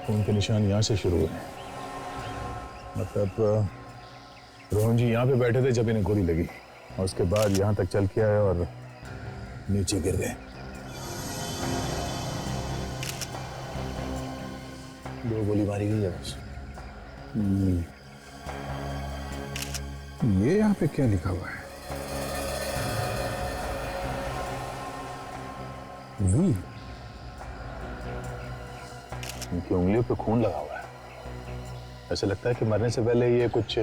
खून के निशान यहाँ से शुरू हुए। मतलब रोहन जी यहाँ पे बैठे थे जब इन्हें गोली लगी और उसके बाद यहाँ तक चल के आए और नीचे गिर गए। 2 गोली मारी गई है बस। ये यहाँ पे क्या लिखा हुआ है? वी। इनकी उंगलियों पे खून लगा हुआ है। ऐसा लगता है कि मरने से पहले ये कुछ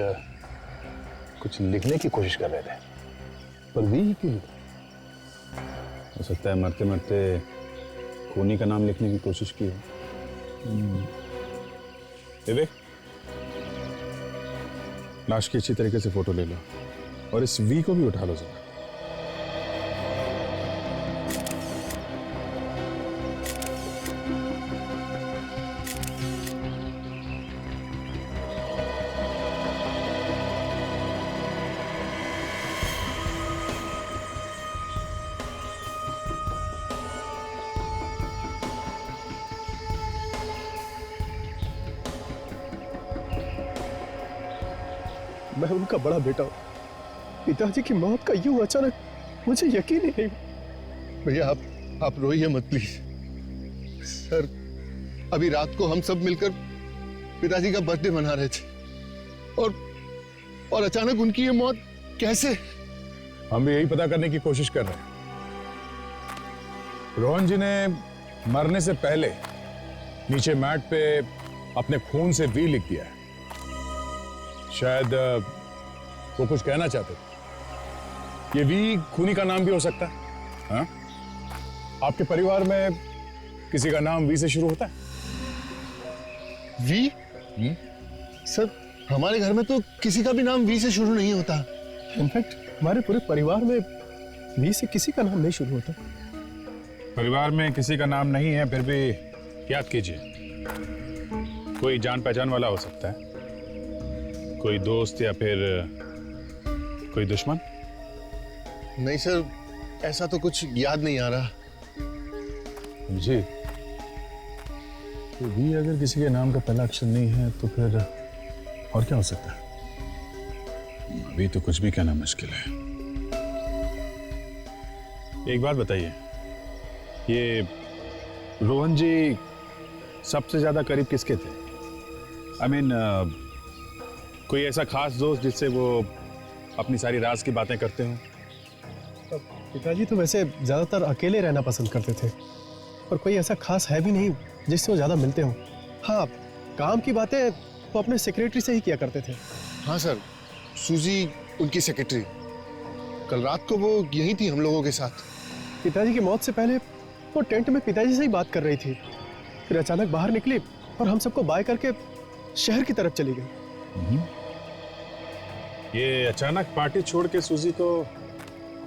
लिखने की कोशिश कर रहे थे। पर वी क्यों लिखा? हो सकता है मरते मरते खूनी का नाम लिखने की कोशिश की हो। विवेक, लाश की अच्छी तरीके से फोटो ले लो और इस वी को भी उठा लो जरा। मैं उनका बड़ा बेटा हूं। पिताजी की मौत का यूं अचानक मुझे यकीन ही नहीं। भैया आप रोइए मत प्लीज। सर अभी रात को हम सब मिलकर पिताजी का बर्थडे मना रहे थे और अचानक उनकी ये मौत कैसे? हम भी यही पता करने की कोशिश कर रहे हैं। रोहन जी ने मरने से पहले नीचे मैट पे अपने खून से वी लिख दिया है। शायद वो कुछ कहना चाहते थे। ये वी खूनी का नाम भी हो सकता है। हाँ? आपके परिवार में किसी का नाम वी से शुरू होता है? वी? सर हमारे घर में तो किसी का भी नाम वी से शुरू नहीं होता। इनफैक्ट हमारे पूरे परिवार में वी से किसी का नाम नहीं शुरू होता। परिवार में किसी का नाम नहीं है, फिर भी याद कीजिए, कोई जान पहचान वाला हो सकता है, कोई दोस्त या फिर कोई दुश्मन। नहीं सर, ऐसा तो कुछ याद नहीं आ रहा। जी, तो वी अगर किसी के नाम का पहला अक्षर नहीं है तो फिर और क्या हो सकता है? अभी तो कुछ भी कहना मुश्किल है। एक बात बताइए, ये रोहन जी सबसे ज्यादा करीब किसके थे? आई मीन कोई ऐसा खास दोस्त जिससे वो अपनी सारी राज की बातें करते हों? पिताजी तो वैसे ज्यादातर अकेले रहना पसंद करते थे, पर कोई ऐसा खास है भी नहीं जिससे वो ज्यादा मिलते हों। हाँ, काम की बातें वो अपने सेक्रेटरी से ही किया करते थे। हाँ सर, सूजी उनकी सेक्रेटरी। कल रात को वो यहीं थी हम लोगों के साथ। पिताजी की मौत से पहले वो टेंट में पिताजी से ही बात कर रही थी, फिर अचानक बाहर निकली और हम सबको बाय करके शहर की तरफ चली गई। ये अचानक पार्टी छोड़ के सूजी को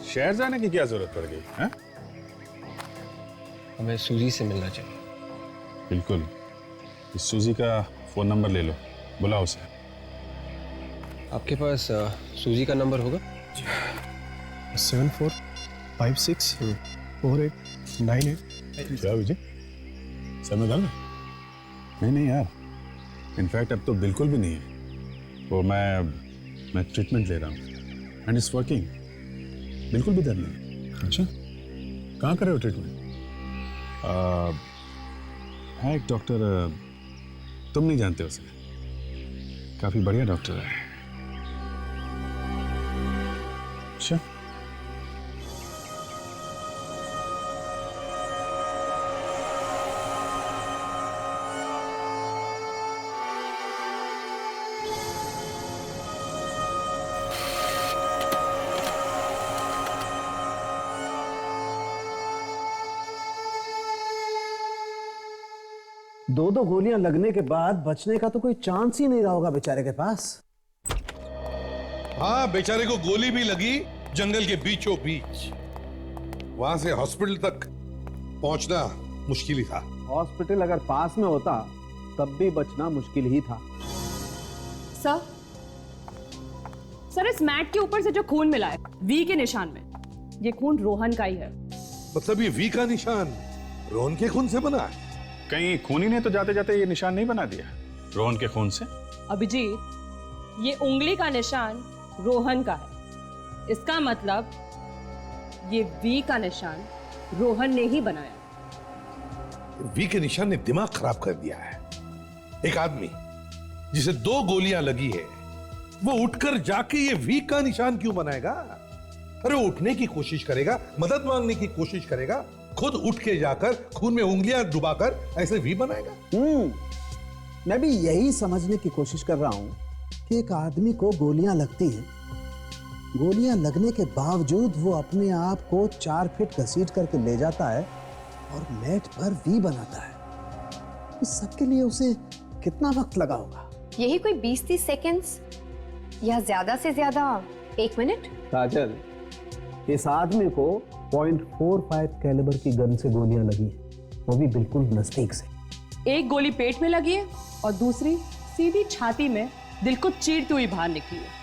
शहर जाने की क्या जरूरत पड़ गई? हाँ? हमें सूजी से मिलना चाहिए। बिल्कुल, इस सूजी का फोन नंबर ले लो, बुलाओ उसे। आपके पास सूजी का नंबर होगा? 74564898। क्या विजय, सर में दर्द है? नहीं यार, इनफैक्ट अब तो बिल्कुल भी नहीं है। वो मैं ट्रीटमेंट ले रहा हूँ एंड इट्स वर्किंग। बिल्कुल भी दर्द नहीं। अच्छा, कहाँ कर रहे हो ट्रीटमेंट? है एक डॉक्टर, तुम नहीं जानते उसे, काफी बढ़िया डॉक्टर है। अच्छा, दो गोलियां लगने के बाद बचने का तो कोई चांस ही नहीं रहा होगा बेचारे के पास। हाँ, बेचारे को गोली भी लगी जंगल के बीचों बीच। वहां से हॉस्पिटल तक पहुंचना मुश्किल ही था। हॉस्पिटल अगर पास में होता तब भी बचना मुश्किल ही था। सर इस मैट के ऊपर से जो खून मिला है वी के निशान में, ये खून रोहन का ही है। मतलब ये वी का निशान रोहन के खून से बना है? कहीं खूनी ने तो जाते जाते ये निशान नहीं बना दिया रोहन के खून से? अभिजीत, ये उंगली का निशान रोहन का है। इसका मतलब ये वी का निशान रोहन ने ही बनाया। वी के निशान ने दिमाग खराब कर दिया है। एक आदमी जिसे 2 गोलियां लगी है, वो उठकर जाके ये वी का निशान क्यों बनाएगा? अरे उठने की कोशिश करेगा, मदद मांगने की कोशिश करेगा, खुद उठ के जाकर खून में उंगलियां डुबाकर ऐसे वी बनाएगा। मैं भी यही समझने की कोशिश कर रहा हूं कि एक आदमी को गोलियां लगती हैं, गोलियां लगने के बावजूद वो अपने आप को 4 फीट घसीट करके ले जाता है और मैट पर वी बनाता है। इस सब के लिए उसे कितना वक्त लगा होगा? यही कोई 20-30 सेकेंड्स या ज्यादा से ज्यादा 1 मिनट। काजल, इस आदमी को .45 कैलिबर की गन से गोलियां लगी है, वो भी बिल्कुल नजदीक से। एक गोली पेट में लगी है और दूसरी सीधी छाती में दिल को चीरती हुई बाहर निकली है।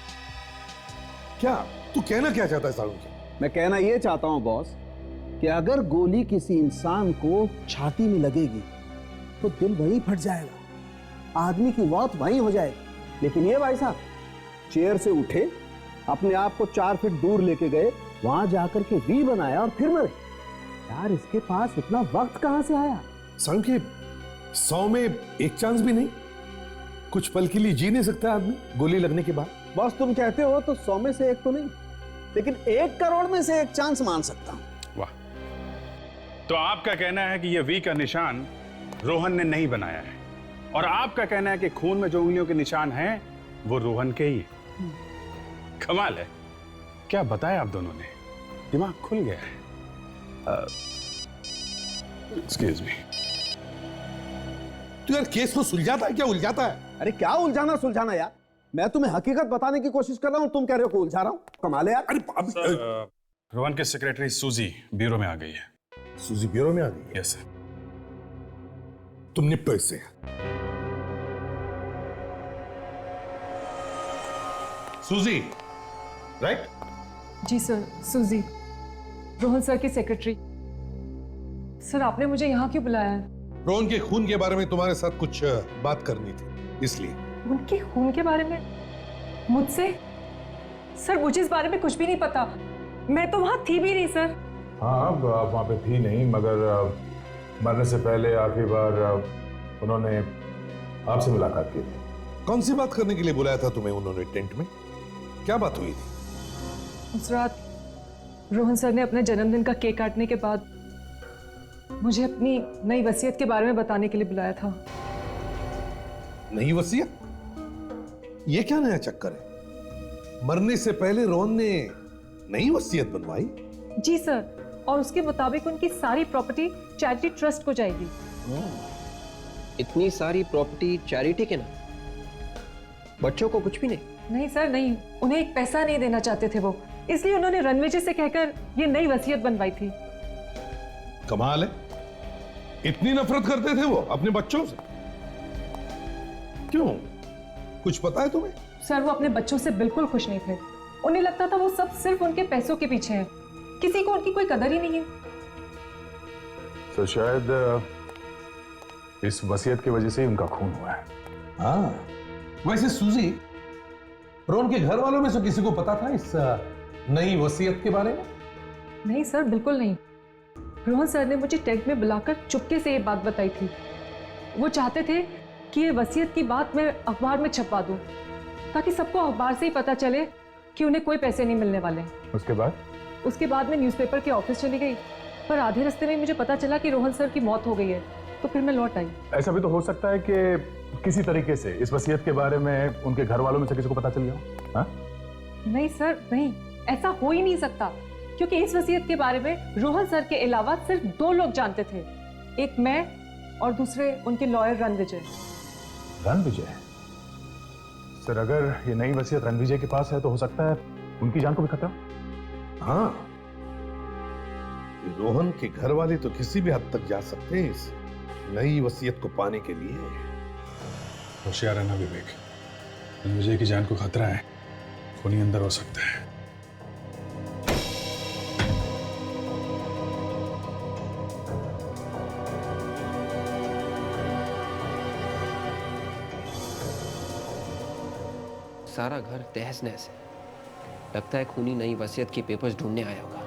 क्या तू कहना क्या चाहता है सालून? मैं कहना यह चाहता हूं बॉस कि अगर गोली किसी इंसान को छाती में लगेगी तो दिल वहीं फट जाएगा, आदमी की मौत वहीं हो जाएगी। लेकिन ये भाई साहब चेयर से उठे, अपने आप को 4 फीट दूर लेके गए, वहां जाकर के वी बनाया और फिर मरे। यार इसके पास इतना वक्त कहां से आया? सालून के 100 में 1 चांस भी नहीं? कुछ पल के लिए जी नहीं सकता आदमी गोली लगने के बाद? बॉस तुम कहते हो तो 100 में से 1 तो नहीं, लेकिन 1 करोड़ में से 1 चांस मान सकता हूं। वाह, तो आपका कहना है कि यह वी का निशान रोहन ने नहीं बनाया है, और आपका कहना है कि खून में जो उंगलियों के निशान हैं वो रोहन के ही हैं। कमाल है, क्या बताया आप दोनों ने, दिमाग खुल गया है। Excuse me. तू यार केस को सुलझाता है क्या उलझाता है? अरे क्या उलझाना सुलझाना यार, मैं तुम्हें हकीकत बताने की कोशिश कर रहा हूं, तुम कह रहे हो कि उलझा रहा हूं। कमाल है यार। अरे रोहन के सेक्रेटरी सूजी ब्यूरो में आ गई है। सूजी ब्यूरो में आ गई? Yes sir. तुम निपटो इससे। सूजी, राइट? जी सर, सूजी, रोहन सर की सेक्रेटरी। सर आपने मुझे यहाँ क्यों बुलाया है? रोहन के खून के बारे में तुम्हारे साथ कुछ बात करनी थी, इसलिए। उनके खून के बारे में मुझसे? सर मुझे इस बारे में कुछ भी नहीं पता, मैं तो वहां थी भी नहीं सर। हाँ, आप वहाँ पे थी नहीं, मगर मरने से पहले आखिरी बार उन्होंने आपसे मुलाकात की थी। कौन सी बात करने के लिए बुलाया था तुम्हें उन्होंने टेंट में? क्या बात हुई थी? उस रात रोहन सर ने अपने जन्मदिन का केक काटने के बाद मुझे अपनी नई वसीयत के बारे में बताने के लिए बुलाया था। नई वसीयत? ये क्या नया चक्कर है? मरने से पहले रोहन ने नई वसीयत बनवाई? जी सर, और उसके मुताबिक उनकी सारी प्रॉपर्टी चैरिटी ट्रस्ट को जाएगी। इतनी सारी प्रॉपर्टी चैरिटी के ना, बच्चों को कुछ भी नहीं? नहीं सर नहीं, उन्हें एक पैसा नहीं देना चाहते थे वो, इसलिए उन्होंने रणवीर जी से कहकर ये नई वसीयत बनवाई थी। कमाल है, इतनी नफरत करते थे वो अपने बच्चों से? क्यों, कुछ पता है तुम्हें? सर वो अपने बच्चों से बिल्कुल खुश नहीं थे, उन्हें लगता था वो सब सिर्फ उनके पैसों के पीछे हैं, किसी को उनकी कोई कदर ही नहीं है। तो शायद इस वसीयत की वजह से ही उनका खून हुआ है। हाँ, वैसे सूजी, रोहन के घर वालों में से किसी को पता था इस नई वसीयत के बारे में? नहीं सर, बिल्कुल नहीं। रोहन सर ने मुझे टेंट में बुलाकर चुपके से ये बात बताई थी। वो चाहते थे कि ये वसीयत की बात मैं अखबार में छपवा दूं, ताकि सबको अखबार से ही पता चले कि उन्हें कोई पैसे नहीं मिलने वाले। उसके बाद मैं न्यूज़पेपर के ऑफिस चली गई, पर आधे रास्ते में मुझे पता चला कि रोहन सर की मौत हो गई है, तो फिर मैं लौट आई। ऐसा भी तो हो सकता है कि किसी तरीके से इस वसीयत के बारे में उनके घर वालों में से किसी को पता चल गया हो। हाँ? नहीं सर नहीं, ऐसा हो ही नहीं सकता, क्योंकि इस वसीयत के बारे में रोहन सर के अलावा सिर्फ 2 लोग जानते थे, एक मैं और दूसरे उनके लॉयर रणविजय। रणविजय? सर अगर ये नई वसीयत रणविजय के पास है तो हो सकता है उनकी जान को भी खतरा। हाँ, रोहन के घर वाले तो किसी भी हद तक जा सकते हैं इस नई वसीयत को पाने के लिए। होशियार रहना विवेक, रणविजय की जान को खतरा है, खूनी अंदर हो सकता है। सारा घर तहस नहस है। लगता है खूनी नई वसीयत के पेपर्स ढूंढने आया होगा।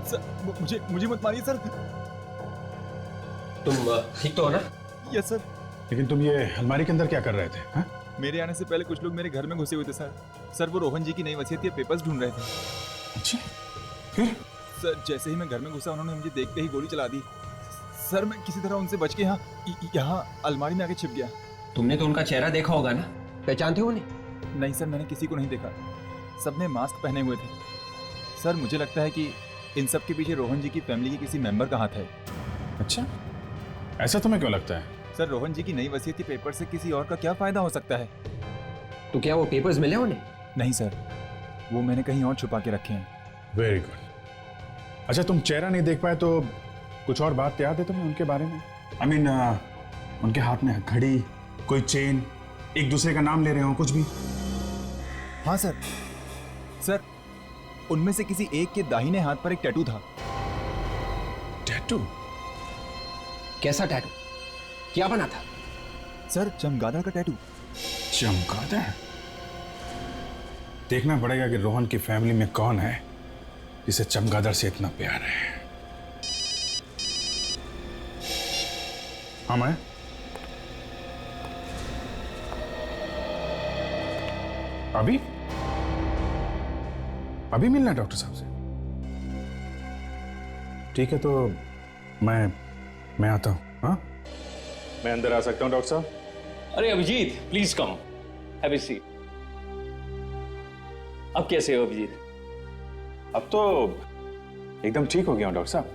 सर मुझे मुझे मत मारिए सर। तुम ठीक तो हो ना? Yes sir. लेकिन तुम ये अलमारी के अंदर क्या कर रहे थे? हाँ? मेरे आने से पहले कुछ लोग मेरे घर में घुसे हुए थे सर। सर वो रोहन जी की नई वसीयत के पेपर्स ढूंढ रहे थे। अच्छा, फिर? सर जैसे ही मैं घर में घुसा उन्होंने मुझे देखते ही गोली चला दी। सर मैं किसी तरह उनसे बच के यहाँ अलमारी में आके छिप गया। तुमने तो उनका चेहरा देखा होगा ना, पहचानते हो उन्हें? नहीं सर, मैंने किसी को नहीं देखा। सबने मास्क पहने हुए थे। सर मुझे लगता है कि इन सब के पीछे रोहन जी की फैमिली के किसी मेंबर का हाथ है। अच्छा, ऐसा तुम्हें क्यों लगता है? सर रोहन जी की नई वसीयत के पेपर से किसी और का क्या फायदा हो सकता है? तो क्या वो पेपर्स मिले उन्हें? नहीं सर, वो मैंने कहीं और छुपा के रखे हैं। Very good. अच्छा, तुम चेहरा नहीं देख पाए तो कुछ और बात याद है तुम्हें उनके बारे में? I mean, उनके हाथ में घड़ी, कोई चेन, एक दूसरे का नाम ले रहे हो, कुछ भी? हाँ सर। सर उनमें से किसी एक के दाहिने हाथ पर एक टैटू था। टैटू? कैसा टैटू? क्या बना था? सर चमगादड़ का टैटू। चमगादड़? देखना पड़ेगा कि रोहन की फैमिली में कौन है जिसे चमगादड़ से इतना प्यार है। हाँ मैं अभी अभी मिलना है डॉक्टर साहब से? ठीक है, तो मैं आता हूं। हाँ, मैं अंदर आ सकता हूं डॉक्टर साहब? अरे Abhijeet, please come, have a seat. अब कैसे हो अभिजीत? अब तो एकदम ठीक हो गया हूं डॉक्टर साहब।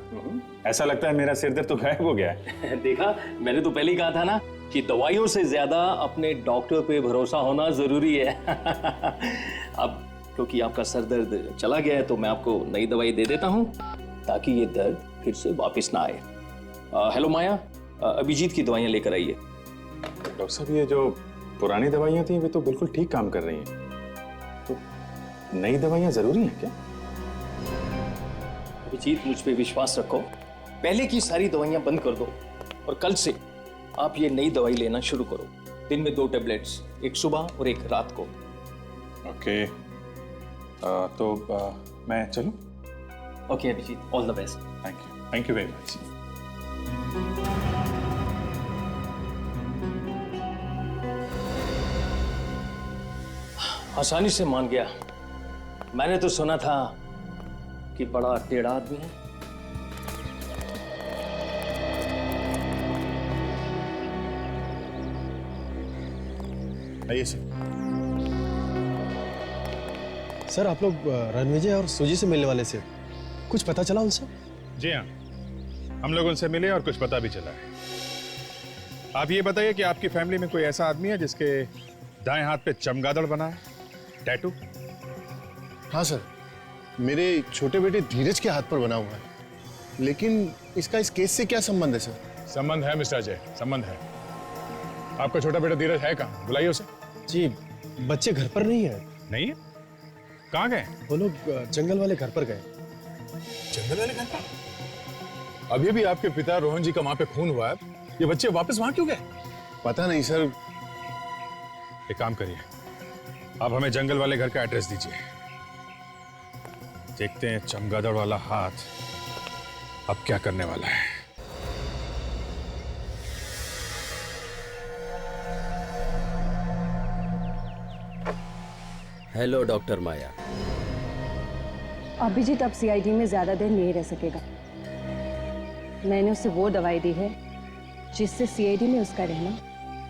ऐसा लगता है मेरा सिर दर्द तो गायब हो गया है। देखा, मैंने तो पहले ही कहा था ना कि दवाइयों से ज्यादा अपने डॉक्टर पे भरोसा होना जरूरी है। अब क्योंकि आपका सर दर्द चला गया है तो मैं आपको नई दवाई दे देता हूं ताकि ये दर्द फिर से वापस ना आए। हेलो माया, अभिजीत की दवाइयां लेकर आइए। डॉक्टर साहब, ये जो पुरानी दवाइयां थी वे तो बिल्कुल ठीक काम कर रही हैं, तो नई दवाइयां जरूरी हैं क्या? अभिजीत, मुझ पे विश्वास रखो, पहले की सारी दवाइयां बंद कर दो और कल से आप ये नई दवाई लेना शुरू करो। दिन में 2 टैबलेट्स, एक सुबह और एक रात को। ओके, तो मैं चलूं? Okay Abhijeet, all the best. Thank you very much. आसानी से मान गया। मैंने तो सुना था कि बड़ा टेढ़ा आदमी है। आइए सर। सर आप लोग रणविजय और सूजी से मिलने वाले से, कुछ पता चला उनसे? जी हाँ, हम लोग उनसे मिले और कुछ पता भी चला है। आप ये बताइए कि आपकी फैमिली में कोई ऐसा आदमी है जिसके दाएं हाथ पे चमगादड़ बना है, टैटू? हाँ सर, मेरे छोटे बेटे धीरज के हाथ पर बना हुआ है, लेकिन इसका इस केस से क्या संबंध है सर? संबंध है मिस्टर अजय, संबंध है। आपका छोटा बेटा धीरज है कहाँ? बुलाइए उसे। जी, बच्चे घर पर नहीं है। नहीं है? कहाँ गए? वो लोग जंगल वाले घर पर गए। जंगल वाले घर पर? अभी भी आपके पिता रोहन जी का वहां पे खून हुआ है, ये बच्चे वापस वहां क्यों गए? पता नहीं सर। एक काम करिए, आप हमें जंगल वाले घर का एड्रेस दीजिए, देखते हैं चमगादड़ वाला हाथ अब क्या करने वाला है। हेलो डॉक्टर माया। अभिजीत अब सीआईडी में ज्यादा देर नहीं रह सकेगा। मैंने उसे वो दवाई दी है जिससे सीआईडी में उसका रहना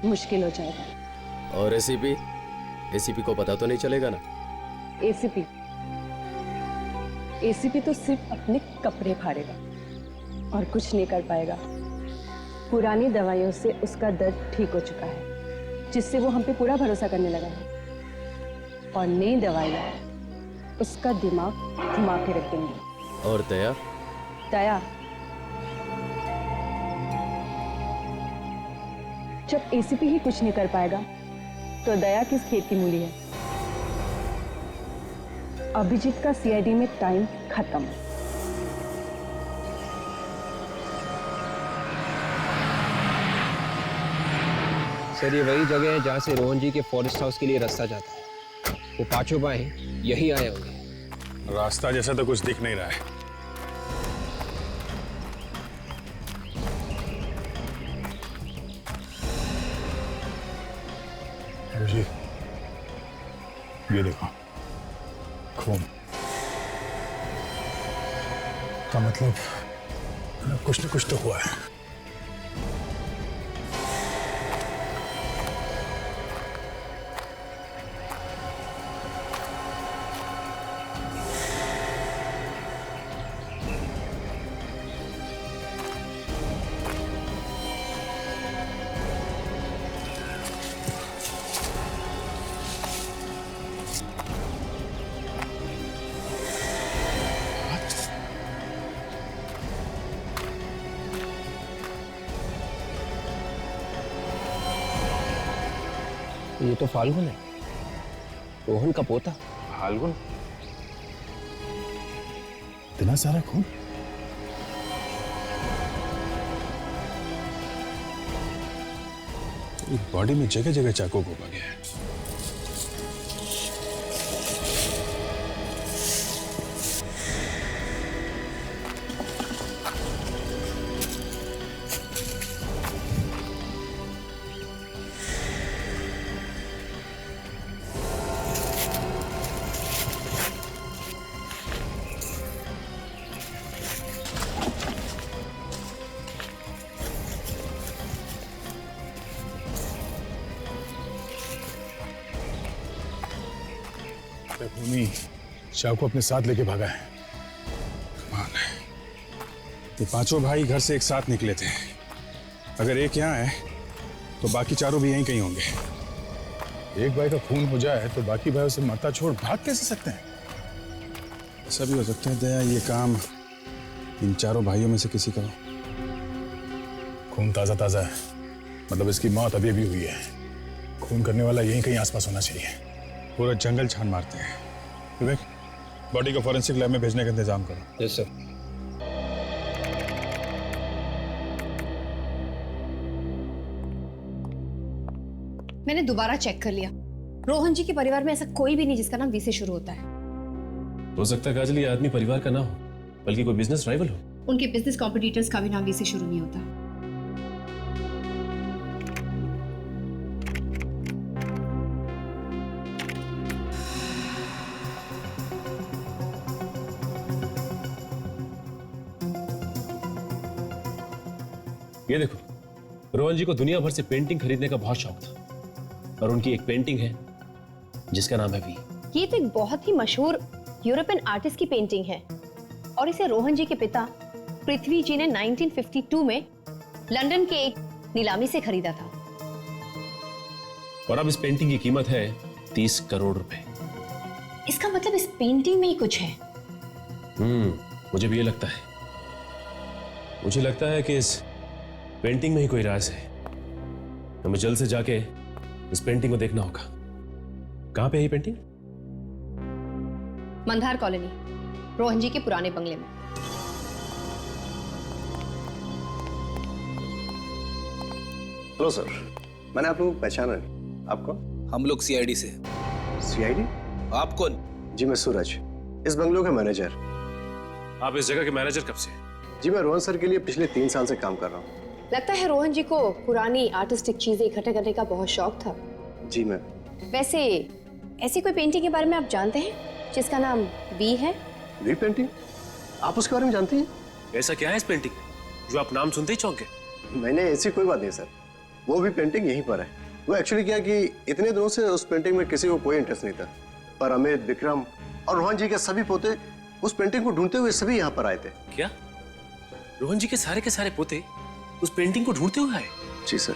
मुश्किल हो जाएगा। और एसीपी? एसीपी को पता तो नहीं चलेगा ना? एसीपी तो सिर्फ अपने कपड़े फाड़ेगा और कुछ नहीं कर पाएगा। पुरानी दवाइयों से उसका दर्द ठीक हो चुका है, जिससे वो हम पे पूरा भरोसा करने लगा है, और नई दवाइयाँ उसका दिमाग घुमा के रख देंगी। और दया? दया जब एसीपी ही कुछ नहीं कर पाएगा तो दया किस खेत की मूली है। अभिजीत का सीआईडी में टाइम खत्म। सर ये वही जगह है जहाँ से रोहन जी के फॉरेस्ट हाउस के लिए रास्ता जाता है। वो पांचों भाई यही आए होंगे। रास्ता जैसा तो कुछ दिख नहीं रहा है। जी ये देखो खून का मतलब कुछ न कुछ तो हुआ है। ये तो फाल्गुन है, रोहन का पोता। फाल्गुन? इतना सारा खून? बॉडी में जगह जगह चाकू घुमा गया है। भूमि चाकू अपने साथ लेके भागा है। कमाल है। ये पांचों भाई घर से एक साथ निकले थे। अगर एक यहाँ है तो बाकी चारों भी यहीं कहीं होंगे। एक भाई का खून हो जाए तो बाकी भाई उसे मरता छोड़ भाग कैसे सकते हैं? ऐसा भी हो सकता है दया ये काम इन चारों भाइयों में से किसी का हो। खून ताजा ताजा है, मतलब इसकी मौत अभी अभी हुई है। खून करने वाला यहीं कहीं आसपास होना चाहिए। पूरा जंगल छान मारते हैं। विवेक, बॉडी को फॉरेंसिक लैब में भेजने का इंतजाम करो। Yes sir. मैंने दोबारा चेक कर लिया, रोहन जी के परिवार में ऐसा कोई भी नहीं जिसका नाम वी से शुरू होता है। हो सकता है काजल ये आदमी परिवार का ना हो, बल्कि कोई बिजनेस राइवल हो। उनके बिजनेस कॉम्पिटिटर्स का भी नाम वी से शुरू नहीं होता। ये देखो, रोहन जी को दुनिया भर से पेंटिंग खरीदने का बहुत शौक था और उनकी एक पेंटिंग है जिसका नाम है वी। ये तो एक बहुत ही मशहूर यूरोपियन आर्टिस्ट की पेंटिंग है और इसे रोहन जी के पिता पृथ्वी जी ने 1952 में लंदन के एक नीलामी से खरीदा था। और अब इस पेंटिंग की कीमत है 30 करोड़ रुपए। इसका मतलब इस पेंटिंग में ही कुछ है। मुझे भी ये लगता है। मुझे लगता है कि इस पेंटिंग में ही कोई राज है। हमें जल्द से जाके इस पेंटिंग को देखना होगा। कहां पे है ये पेंटिंग? मंदार कॉलोनी, रोहन जी के पुराने बंगले में। हेलो सर, मैंने आप लोगों को पहचाना नहीं। आपको? हम लोग सीआईडी से। सीआईडी? आप कौन? जी मैं सूरज, इस बंगलों का मैनेजर। आप इस जगह के मैनेजर कब से? जी मैं रोहन सर के लिए पिछले 3 साल से काम कर रहा हूँ। लगता है रोहन जी को पुरानी आर्टिस्टिक चीजें इकट्ठा करने का बहुत शौक था। जी मैम। वैसे ऐसी कोई पेंटिंग के बारे में आप जानते हैं जिसका नाम वी है? V painting? आप उसके बारे में जानती हैं? ऐसा क्या है इस पेंटिंग जो आप नाम सुनते ही चौंके? नहीं नहीं, ऐसी कोई बात नहीं सर। वो भी पेंटिंग यहीं पर है। वो एक्चुअली क्या कि इतने दिनों से उस पेंटिंग में किसी को कोई इंटरेस्ट नहीं था, पर अमित, विक्रम और रोहन जी के सभी पोते उस पेंटिंग को ढूंढते हुए सभी यहाँ पर आए थे। क्या रोहन जी के सारे पोते उस पेंटिंग को ढूंढते हुए आए? जी सर।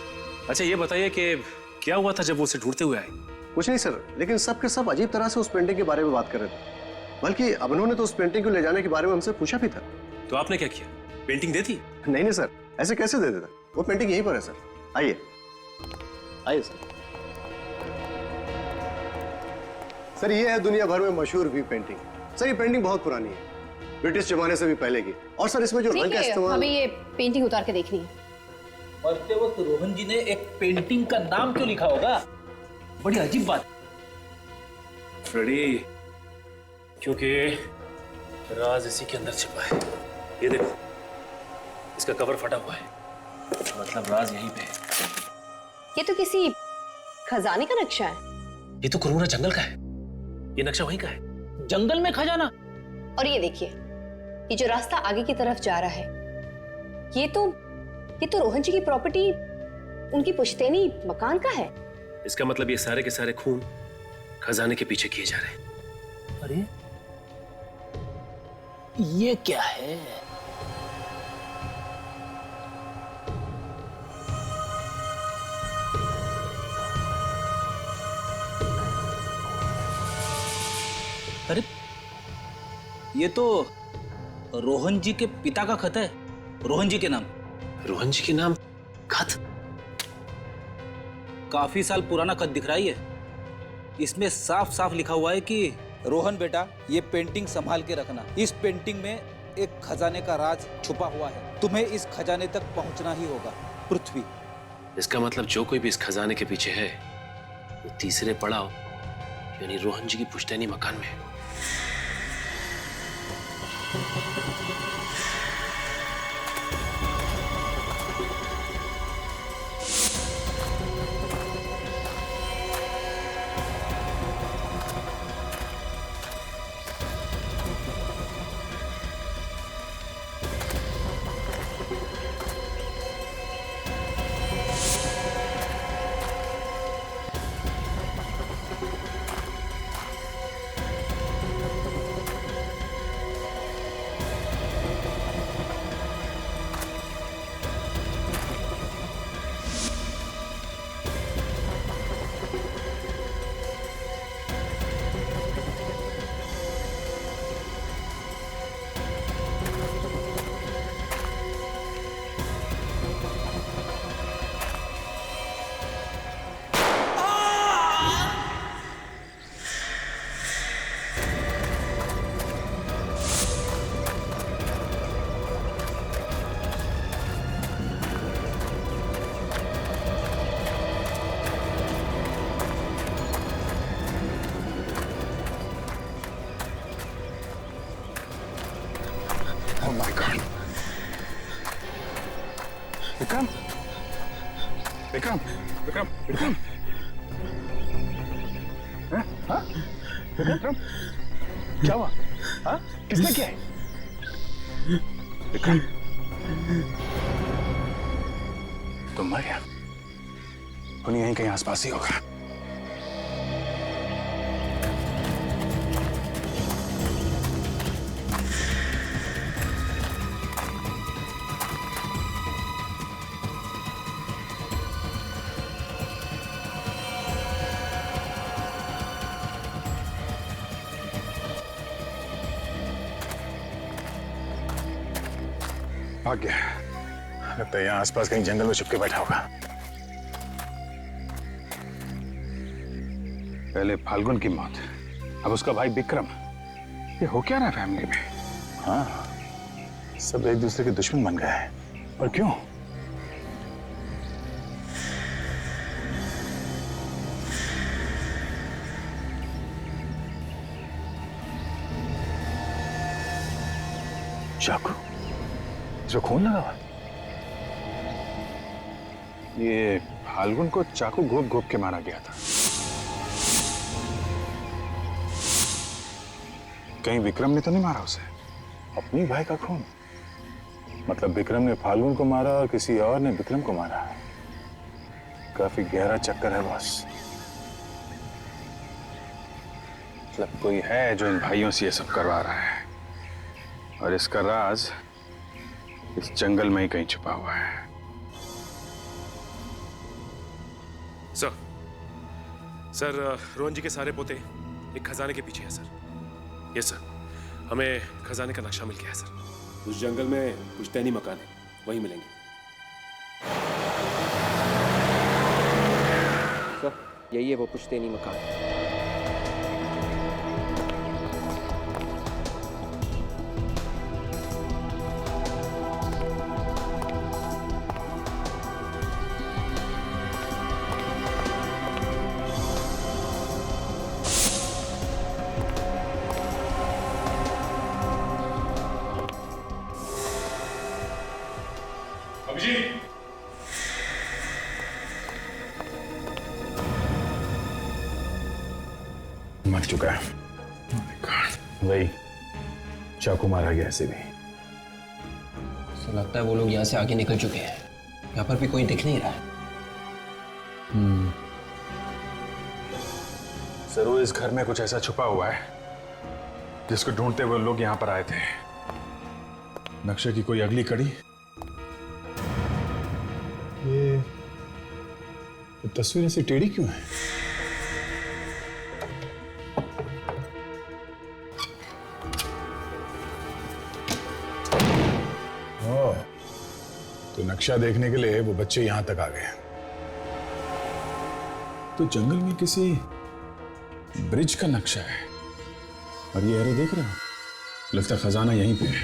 अच्छा ये बताइए कि क्या हुआ था जब वो उसे ढूंढते हुए आए? कुछ नहीं सर, लेकिन सब के सब अजीब तरह से उस पेंटिंग के बारे में बात कर रहे थे। बल्कि अब उन्होंने तो उस पेंटिंग को ले जाने के बारे में हमसे पूछा भी था। तो आपने क्या किया? पेंटिंग दे दी? नहीं नहीं सर, ऐसे कैसे दे देता? वो पेंटिंग यहीं पर है सर। आइए। आइए सर, ये है दुनिया भर में मशहूर वी पेंटिंग। सर ये पेंटिंग बहुत पुरानी है, ब्रिटिश जमाने से भी पहले की। और सर इसमें जो रंग का इस्तेमाल, हमें ये पेंटिंग उतार के देखनी है। मरते वक्त रोहन जी ने एक पेंटिंग का नाम क्यों लिखा होगा? बड़ी अजीब बात। फ्रेडी, क्योंकि राज इसी के अंदर छिपा है। ये देखो, इसका कवर फटा हुआ है, मतलब राज यहीं पे है। ये तो किसी खजाने का नक्शा है। ये तो कोरोना जंगल का है, ये नक्शा वहीं का है। जंगल में खजाना? और ये देखिए, ये जो रास्ता आगे की तरफ जा रहा है, ये तो रोहन जी की प्रॉपर्टी, उनकी पुश्तैनी मकान का है। इसका मतलब ये सारे के सारे खून खजाने के पीछे किए जा रहे हैं। अरे ये क्या है? अरे ये तो रोहन जी के पिता का खत है, रोहन जी के नाम। रोहन जी के नाम खत? काफी साल पुराना खत दिख रहा है। इसमें साफ साफ लिखा हुआ है कि रोहन बेटा, ये पेंटिंग संभाल के रखना। इस पेंटिंग में एक खजाने का राज छुपा हुआ है, तुम्हें इस खजाने तक पहुंचना ही होगा। पृथ्वी। इसका मतलब जो कोई भी इस खजाने के पीछे है, वो तीसरे पड़ाव यानी रोहन जी की पुश्तैनी मकान में है। विक्रम, विक्रम, विक्रम, विक्रम, हाँ? विक्रम, क्या हुआ? हाँ? किसने किया है? विक्रम, तुम मर गया। उन्हें यहीं कहीं आसपास ही होगा। भाग गया। लगता है यहाँ आसपास कहीं जंगल में छुप के बैठा होगा। पहले फाल्गुन की मौत, अब उसका भाई विक्रम। ये हो क्या रहा है फैमिली में? हाँ, सब एक दूसरे के दुश्मन बन गए हैं। और क्यों? चाकू, जो खून लगा हुआ, ये फाल्गुन को चाकू घोप घोप के मारा गया था। कहीं विक्रम ने तो नहीं मारा उसे? अपनी भाई का खून, मतलब विक्रम ने फाल्गुन को मारा और किसी और ने विक्रम को मारा। काफी गहरा चक्कर है बॉस। मतलब कोई है जो इन भाइयों से ये सब करवा रहा है, और इसका राज इस जंगल में ही कहीं छुपा हुआ है। सर, रोहन जी के सारे पोते एक खजाने के पीछे है सर। यस सर, हमें खजाने का नक्शा मिल गया है सर। उस जंगल में पुश्तैनी मकान है, वहीं मिलेंगे। यही है वो पुश्तैनी मकान। मर चुका है। वही चाकू मारा गया ऐसे भी। तो लगता है वो लोग यहाँ से आगे निकल चुके हैं। यहाँ पर भी कोई दिख नहीं रहा है। जरूर इस घर में कुछ ऐसा छुपा हुआ है जिसको ढूंढते हुए लोग यहाँ पर आए थे। नक्शे की कोई अगली कड़ी। ये तस्वीर ऐसी टेढ़ी क्यों है? तो नक्शा देखने के लिए वो बच्चे यहां तक आ गए। तो जंगल में किसी ब्रिज का नक्शा है और ये एरो देख रहे हो? लगता खजाना यहीं पे है।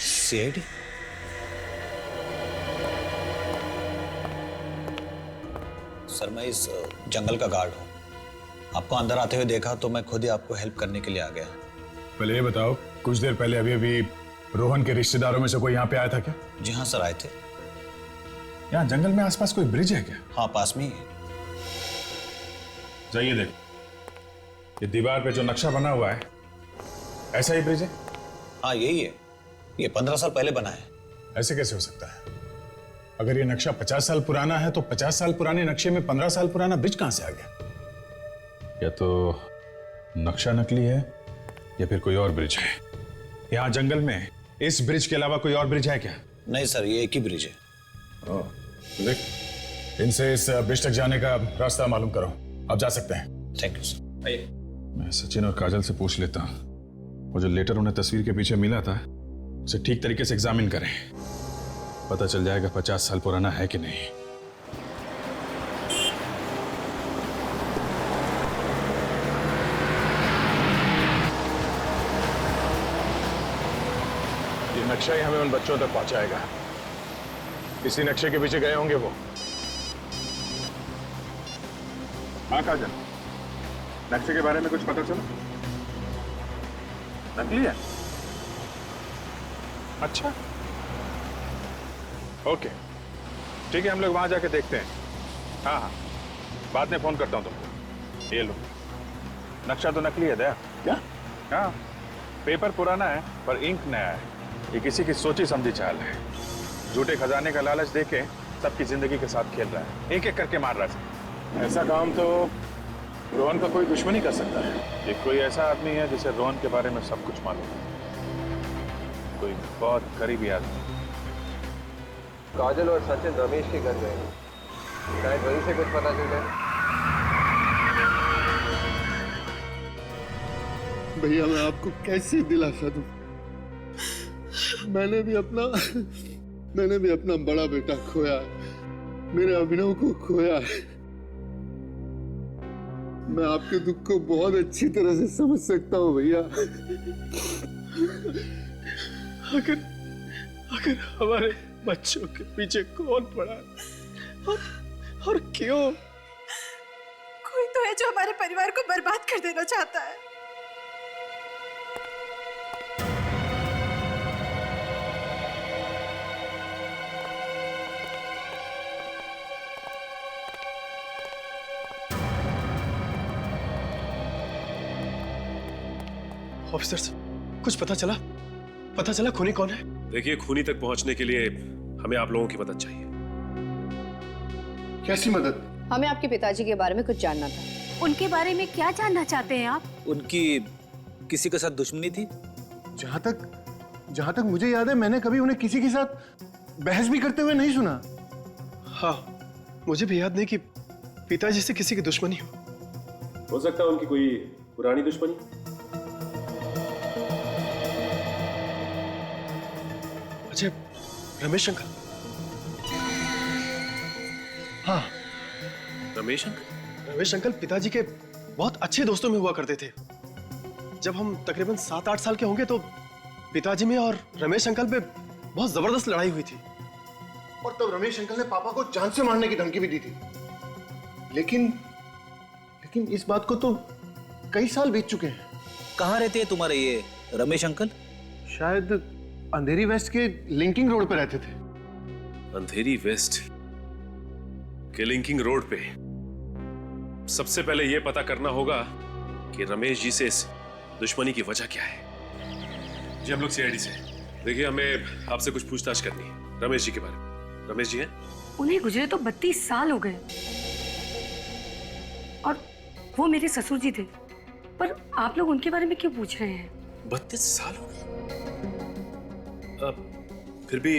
सीआईडी? सर मैं इस जंगल का गार्ड हूं। आपको अंदर आते हुए देखा तो मैं खुद ही आपको हेल्प करने के लिए आ गया। पहले ये बताओ, कुछ देर पहले अभी रोहन के रिश्तेदारों में से कोई यहाँ पे आया था क्या? जी हाँ सर, आए थे। यहाँ जंगल में आसपास कोई ब्रिज है क्या? हाँ पास में ही है। जाइए देखो, ये दीवार पे जो नक्शा बना हुआ है ऐसा ही ब्रिज है? हाँ यही है। ये 15 साल पहले बना है। ऐसे कैसे हो सकता है? अगर ये नक्शा 50 साल पुराना है तो 50 साल पुराने नक्शे में 15 साल पुराना ब्रिज कहां से आ गया? या तो नक्शा नकली है या फिर कोई और ब्रिज है। यहाँ जंगल में इस ब्रिज के अलावा कोई और ब्रिज है क्या? नहीं सर, ये एक ही ब्रिज है। देख, इनसे इस ब्रिज तक जाने का रास्ता मालूम करो। आप जा सकते हैं। Thank you sir. आइए। मैं सचिन और काजल से पूछ लेता हूँ, वो जो लेटर उन्हें तस्वीर के पीछे मिला था उसे ठीक तरीके से एग्जामिन करें। पता चल जाएगा 50 साल पुराना है कि नहीं। ये नक्शा ही हमें उन बच्चों तक पहुंचाएगा। इसी नक्शे के पीछे गए होंगे वो। हाँ काजल, नक्शे के बारे में कुछ पता चला? नकली है? अच्छा, ओके ठीक है, हम लोग वहां जाके देखते हैं। हाँ हाँ, बाद में फोन करता हूँ तुमको। ये लो, नक्शा तो नकली है दया। क्या? हाँ, पेपर पुराना है पर इंक नया है। ये किसी की सोची समझी चाल है। झूठे खजाने का लालच देके सबकी जिंदगी के साथ खेल रहा है, एक एक करके मार रहा है। ऐसा काम तो रोहन का कोई दुश्मन ही कर सकता है। ये कोई ऐसा आदमी है जिसे रोहन के बारे में सब कुछ मालूम है, कोई बहुत करीबी आदमी। काजल और सचिन रमेश के घर गए, शायद वहीं से कुछ पता चल जाए। भैया मैं आपको कैसे दिलासा दूं? मैंने भी अपना बड़ा बेटा खोया है, मेरे अभिनव को खोया है। मैं आपके दुख को बहुत अच्छी तरह से समझ सकता हूँ भैया। अगर हमारे बच्चों के पीछे कौन पड़ा और क्यों? कोई तो है जो हमारे परिवार को बर्बाद कर देना चाहता है। ऑफिसर, कुछ पता चला खूनी कौन है? देखिए, खूनी तक पहुंचने के लिए हमें आप लोगों की मदद चाहिए। कैसी मदद? हमें आपके पिताजी के बारे में कुछ जानना था। उनके बारे में क्या जानना चाहते हैं आप? उनकी किसी के साथ दुश्मनी थी? जहां तक मुझे याद है मैंने कभी उन्हें किसी के साथ बहस भी करते हुए नहीं सुना। हाँ, मुझे भी याद नहीं कि पिताजी से किसी की दुश्मनी हो सकता है उनकी कोई पुरानी दुश्मनी। अच्छा, रमेश अंकल? हाँ, रमेश अंकल? रमेश अंकल पिताजी के बहुत अच्छे दोस्तों में हुआ करते थे। जब हम तकरीबन 7-8 साल के होंगे तो पिताजी में और रमेश अंकल पे बहुत जबरदस्त लड़ाई हुई थी। और तब रमेश अंकल ने पापा को जान से मारने की धमकी भी दी थी। लेकिन इस बात को तो कई साल बीत चुके हैं। कहाँ रहते हैं तुम्हारे ये रमेश अंकल? शायद अंधेरी वेस्ट के लिंकिंग रोड पे रहते थे। अंधेरी वेस्ट के लिंकिंग रोड पे? सबसे पहले यह पता करना होगा कि रमेश जी से इस दुश्मनी की वजह क्या है। जी हम लोग सीआईडी से। देखिए हमें आपसे कुछ पूछताछ करनी है रमेश जी के बारे में। रमेश जी हैं? उन्हें गुजरे तो 32 साल हो गए और वो मेरे ससुर जी थे, पर आप लोग उनके बारे में क्यों पूछ रहे हैं? 32 साल हो गए? फिर भी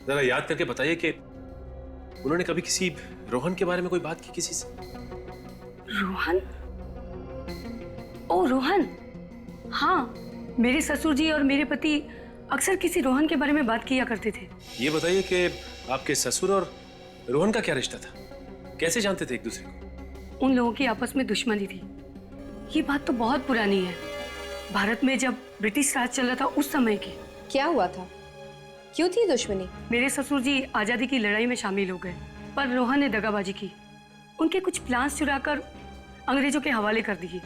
जरा याद करके बताइए कि उन्होंने कभी किसी रोहन के बारे में कोई बात की किसी से? रोहन? ओ रोहन, हाँ, मेरे ससुर जी और मेरे पति अक्सर किसी रोहन के बारे में बात किया करते थे। ये बताइए कि आपके ससुर और रोहन का क्या रिश्ता था? कैसे जानते थे एक दूसरे को? उन लोगों की आपस में दुश्मनी थी। ये बात तो बहुत पुरानी है, भारत में जब ब्रिटिश राज चल रहा था उस समय की। क्या हुआ था? क्यों थी दुश्मनी? मेरे ससुर जी आजादी की लड़ाई में शामिल हो गए, पर रोहन ने दगाबाजी की। उनके कुछ प्लान्स चुराकर अंग्रेजों के हवाले कर दिए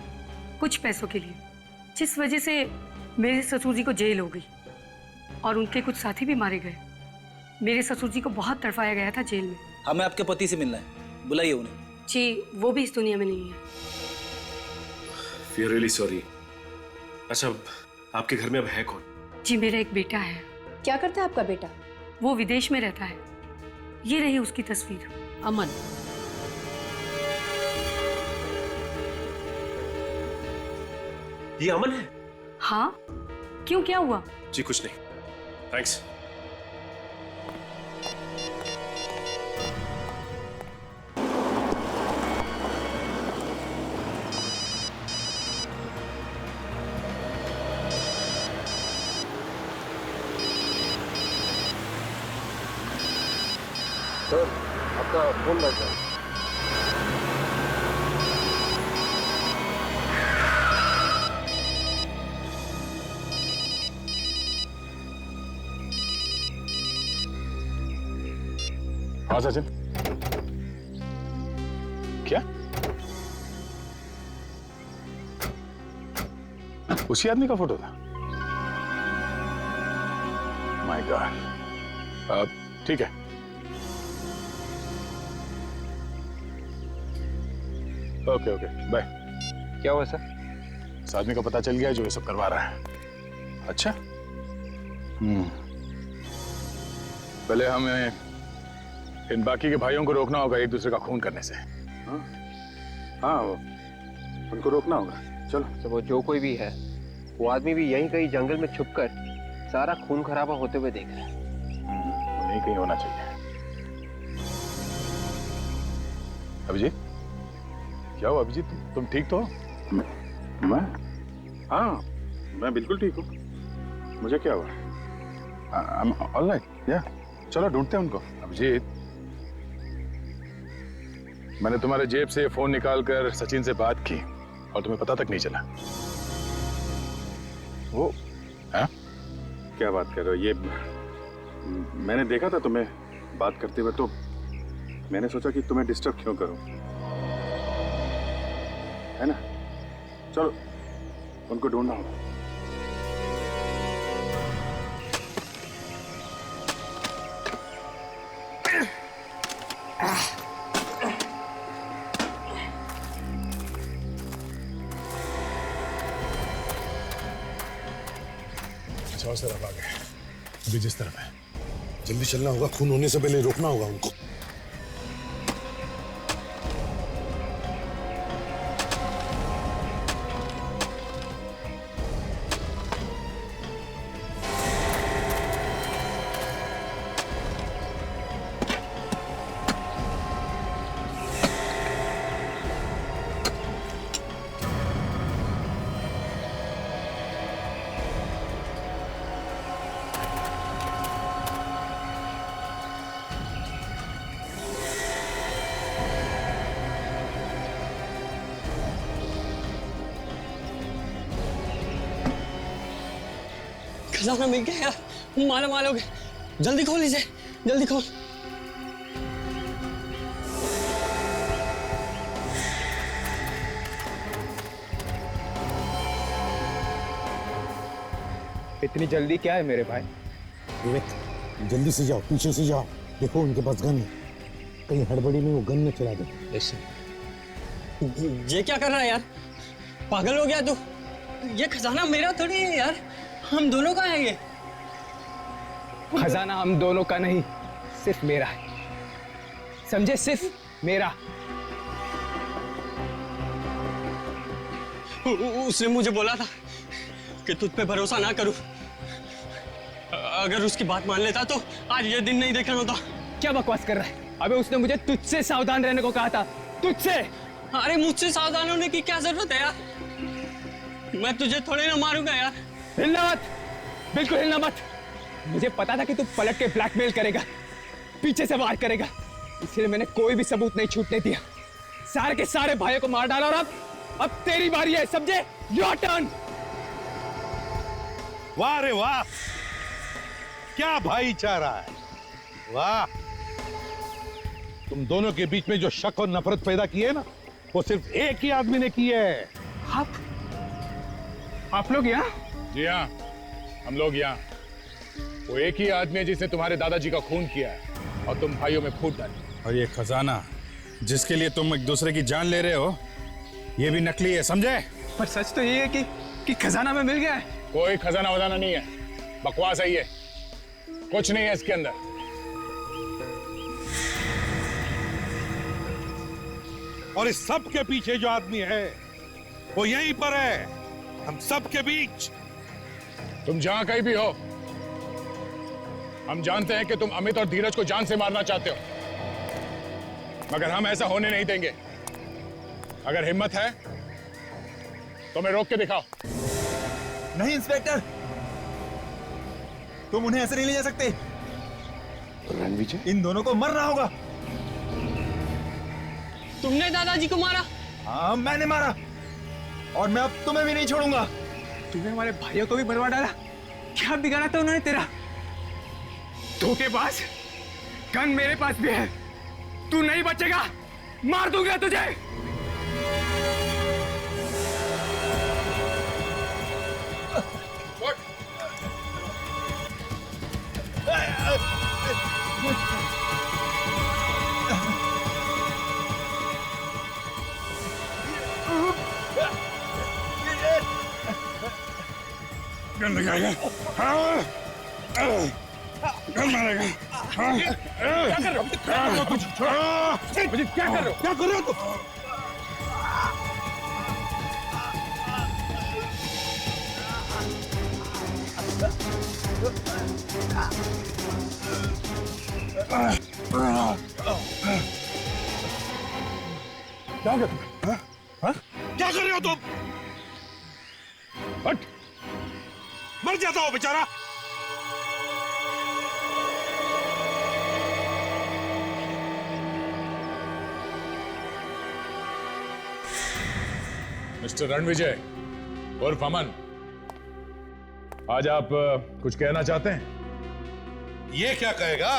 कुछ पैसों के लिए, जिस वजह से मेरे ससुर जी को जेल हो गई और उनके कुछ साथी भी मारे गए। मेरे ससुर जी को बहुत तड़पाया गया था जेल में। हमें आपके पति से मिलना है, बुलाइए उन्हें। जी वो भी इस दुनिया में नहीं है। We are really sorry। अच्छा आपके घर में अब है कौन? जी मेरा एक बेटा है। क्या करता है आपका बेटा? वो विदेश में रहता है। ये रही उसकी तस्वीर। अमन। ये अमन है? हाँ, क्यों क्या हुआ? जी कुछ नहीं, थैंक्स। सर आपका फोन बज रहा है। हाँ सचिन, क्या उसी आदमी का फोटो था? My God. ठीक है, ओके ओके बाय। क्या हुआ सर? इस आदमी का पता चल गया जो ये सब करवा रहा है। अच्छा, पहले हमें इन बाकी के भाइयों को रोकना होगा एक दूसरे का खून करने से। हाँ उनको रोकना होगा। चलो। तो वो जो कोई भी है, वो आदमी भी यहीं कहीं जंगल में छुपकर सारा खून खराबा होते हुए देख रहा है। नहीं कहीं होना चाहिए। अभिजीत, क्या हुआ अभिजीत? तुम ठीक तो हो? मैं? हाँ मैं बिल्कुल ठीक हूँ। मुझे क्या हुआ? I'm all right, yeah। चलो ढूंढते हैं उनको। अभिजीत, मैंने तुम्हारे जेब से फोन निकालकर सचिन से बात की और तुम्हें पता तक नहीं चला। वो हाँ? क्या बात कर रहे हो? ये मैंने देखा था तुम्हें बात करते हुए, तो मैंने सोचा कि तुम्हें डिस्टर्ब क्यों करूं, है ना? चलो उनको ढूंढना होगा। अच्छा उस तरफ आ गए, अभी जिस तरफ है। जल्दी चलना होगा, खून होने से पहले रोकना होगा उनको। खजाना मिल गया यार, माला माल हो गए। जल्दी खोल इसे, जल्दी खोल। इतनी जल्दी क्या है मेरे भाई? विवेक जल्दी से जाओ, पीछे से जाओ, देखो उनके पास गन है, कहीं हड़बड़ी में वो गन न चला दे। ये क्या कर रहा है यार? पागल हो गया तू? ये खजाना मेरा थोड़ी है यार, हम दोनों का है ये। खजाना हम दोनों का नहीं, सिर्फ मेरा है, समझे? सिर्फ मेरा। उसने मुझे बोला था कि तुझ पे भरोसा ना करूं। अगर उसकी बात मान लेता तो आज ये दिन नहीं देखना होता। क्या बकवास कर रहा है? अबे उसने मुझे तुझसे सावधान रहने को कहा था, तुझसे। अरे मुझसे सावधान होने की क्या जरूरत है यार? मैं तुझे थोड़े ना मारूंगा यार। हिलना मत, बिल्कुल हिलना मत। मुझे पता था कि तू पलट के ब्लैकमेल करेगा, पीछे से वार करेगा, इसलिए मैंने कोई भी सबूत नहीं छूटने दिया। सारे के सारे भाइयों को मार डाला और अब तेरी बारी है, समझे? Your turn. वाह रे वाह, क्या भाईचारा है, वाह। तुम दोनों के बीच में जो शक और नफरत पैदा की है ना, वो सिर्फ एक ही आदमी ने की है। आप लोग यहाँ? जी हाँ, हम लोग यहाँ। वो एक ही आदमी है जिसने तुम्हारे दादाजी का खून किया है और तुम भाइयों में फूट डाली। और ये खजाना जिसके लिए तुम एक दूसरे की जान ले रहे हो, ये भी नकली है, समझे? पर सच तो ये है कि खजाना में मिल गया है। कोई खजाना वजाना नहीं है, बकवास है ये, कुछ नहीं है इसके अंदर। और इस सब के पीछे जो आदमी है वो यहीं पर है, हम सब के बीच। तुम जहां कहीं भी हो, हम जानते हैं कि तुम अमित और धीरज को जान से मारना चाहते हो, मगर हम ऐसा होने नहीं देंगे। अगर हिम्मत है तो मैं रोक के दिखाओ। नहीं इंस्पेक्टर, तुम उन्हें ऐसे नहीं ले जा सकते। रणविजय, इन दोनों को मरना होगा। तुमने दादाजी को मारा? हाँ मैंने मारा, और मैं अब तुम्हें भी नहीं छोड़ूंगा। तूने हमारे भाइयों को भी बर्बाद डाला। क्या बिगाड़ा था उन्होंने तेरा? धोखेबाज, गन मेरे पास भी है, तू नहीं बचेगा, मार दूंगा तुझे। गन लगाएगा? हाँ, गन मारेगा? हाँ, क्या कर रहे हो? क्या कर रहे हो तुम? क्या कर रहे हो तुम? क्या कर रहे हो तुम? हट, मर जाता हो बेचारा। मिस्टर रणविजय उर्फ अमन, आज आप कुछ कहना चाहते हैं? ये क्या कहेगा?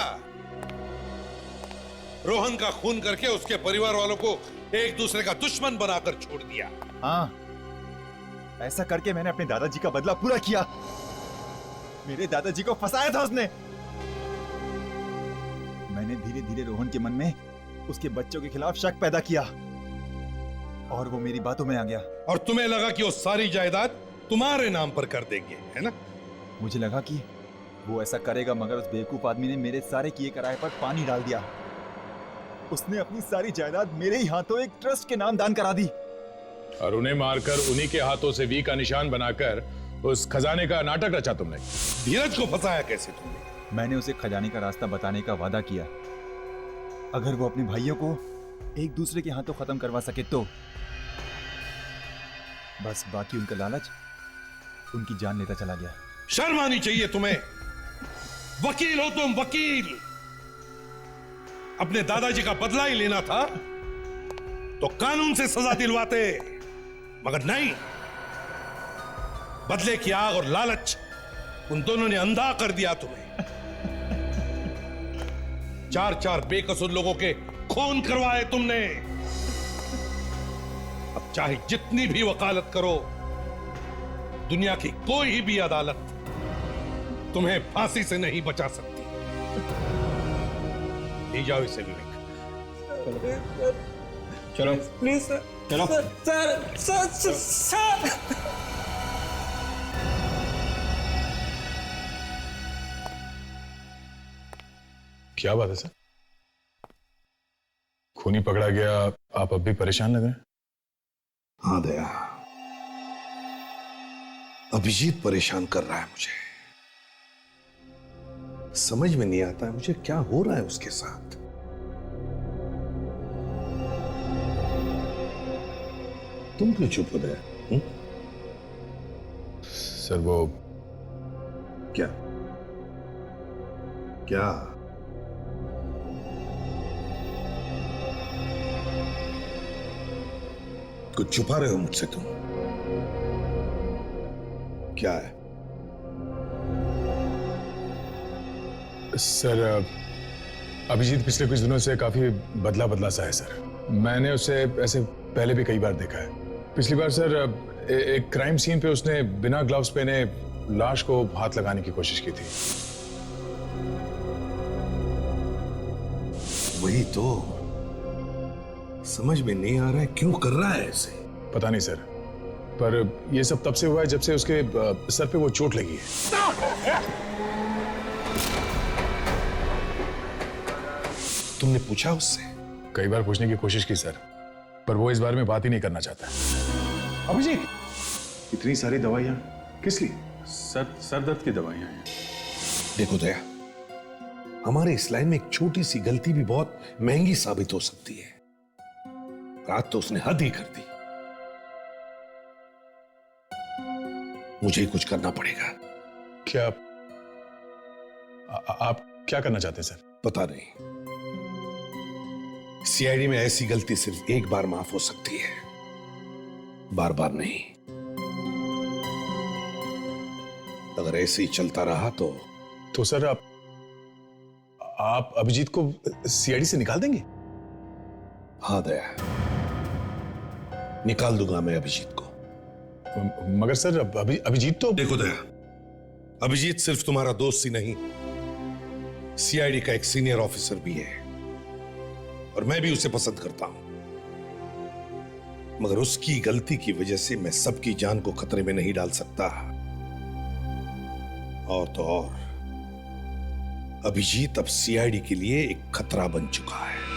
रोहन का खून करके उसके परिवार वालों को एक दूसरे का दुश्मन बनाकर छोड़ दिया। हाँ, ऐसा करके मैंने अपने दादाजी का बदला पूरा किया। मेरे दादाजी को फंसाया था उसने। मैंने धीरे धीरे रोहन के मन में उसके बच्चों के खिलाफ शक पैदा किया और वो मेरी बातों में आ गया। और तुम्हें लगा कि वो सारी जायदाद तुम्हारे नाम पर कर देंगे, है ना? मुझे लगा कि वो ऐसा करेगा, मगर उस बेवकूफ आदमी ने मेरे सारे किए कराए पर पानी डाल दिया। उसने अपनी सारी जायदाद मेरे ही हाथों एक ट्रस्ट के नाम दान करा दी और उन्हें मारकर उन्हीं के हाथों से वी का निशान बनाकर उस खजाने का नाटक रचा तुमने। धीरज को फंसाया कैसे तुमने? मैंने उसे खजाने का रास्ता बताने का वादा किया। अगर वो अपने भाइयों को एक दूसरे के हाथों खत्म करवा सके तो। बस बाकी उनका लालच उनकी जान लेता चला गया। शर्म आनी चाहिए तुम्हें। वकील हो तुम, वकील। अपने दादाजी का बदला ही लेना था तो कानून से सजा दिलवाते, मगर नहीं। बदले की आग और लालच उन दोनों ने अंधा कर दिया तुम्हें। 4-4 बेकसूर लोगों के खून करवाए तुमने। अब चाहे जितनी भी वकालत करो, दुनिया की कोई भी अदालत तुम्हें फांसी से नहीं बचा सकती। ले जाओ इसे विवेक। चलो प्लीज सर, चलो। सर। क्या बात है सर? खूनी पकड़ा गया, आप अब भी परेशान लग रहे हैं? हाँ दया, अभिजीत परेशान कर रहा है मुझे। समझ में नहीं आता है मुझे क्या हो रहा है उसके साथ। तुम क्यों चुप हो गए? सर वो क्या क्या कुछ छुपा रहे हो मुझसे तुम? क्या है? सर अभिजीत पिछले कुछ दिनों से काफी बदला बदला सा है सर। मैंने उसे ऐसे पहले भी कई बार देखा है। पिछली बार सर एक क्राइम सीन पे उसने बिना ग्लव्स पहने लाश को हाथ लगाने की कोशिश की थी। वही तो समझ में नहीं आ रहा है क्यों कर रहा है ऐसे। पता नहीं सर, पर ये सब तब से हुआ है जब से उसके सर पे वो चोट लगी है। तुमने पूछा उससे? कई बार पूछने की कोशिश की सर, पर वो इस बारे में बात ही नहीं करना चाहता। अभिजीत, इतनी सारी दवाइयां किस लिए? सर दर्द की दवाइयां हैं। देखो दया, हमारे इस लाइन में एक छोटी सी गलती भी बहुत महंगी साबित हो सकती है। रात तो उसने हद ही कर दी। मुझे ही कुछ करना पड़ेगा। क्या आप क्या करना चाहते हैं सर? पता नहीं। सीआईडी में ऐसी गलती सिर्फ एक बार माफ हो सकती है, बार बार नहीं। अगर ऐसे ही चलता रहा तो सर आप अभिजीत को सीआईडी से निकाल देंगे? हाँ दया, निकाल दूंगा मैं अभिजीत को। मगर सर अभिजीत तो... देखो दया, अभिजीत सिर्फ तुम्हारा दोस्त ही नहीं, सीआईडी का एक सीनियर ऑफिसर भी है और मैं भी उसे पसंद करता हूं। मगर उसकी गलती की वजह से मैं सबकी जान को खतरे में नहीं डाल सकता। और तो और अभिजीत अब सीआईडी के लिए एक खतरा बन चुका है।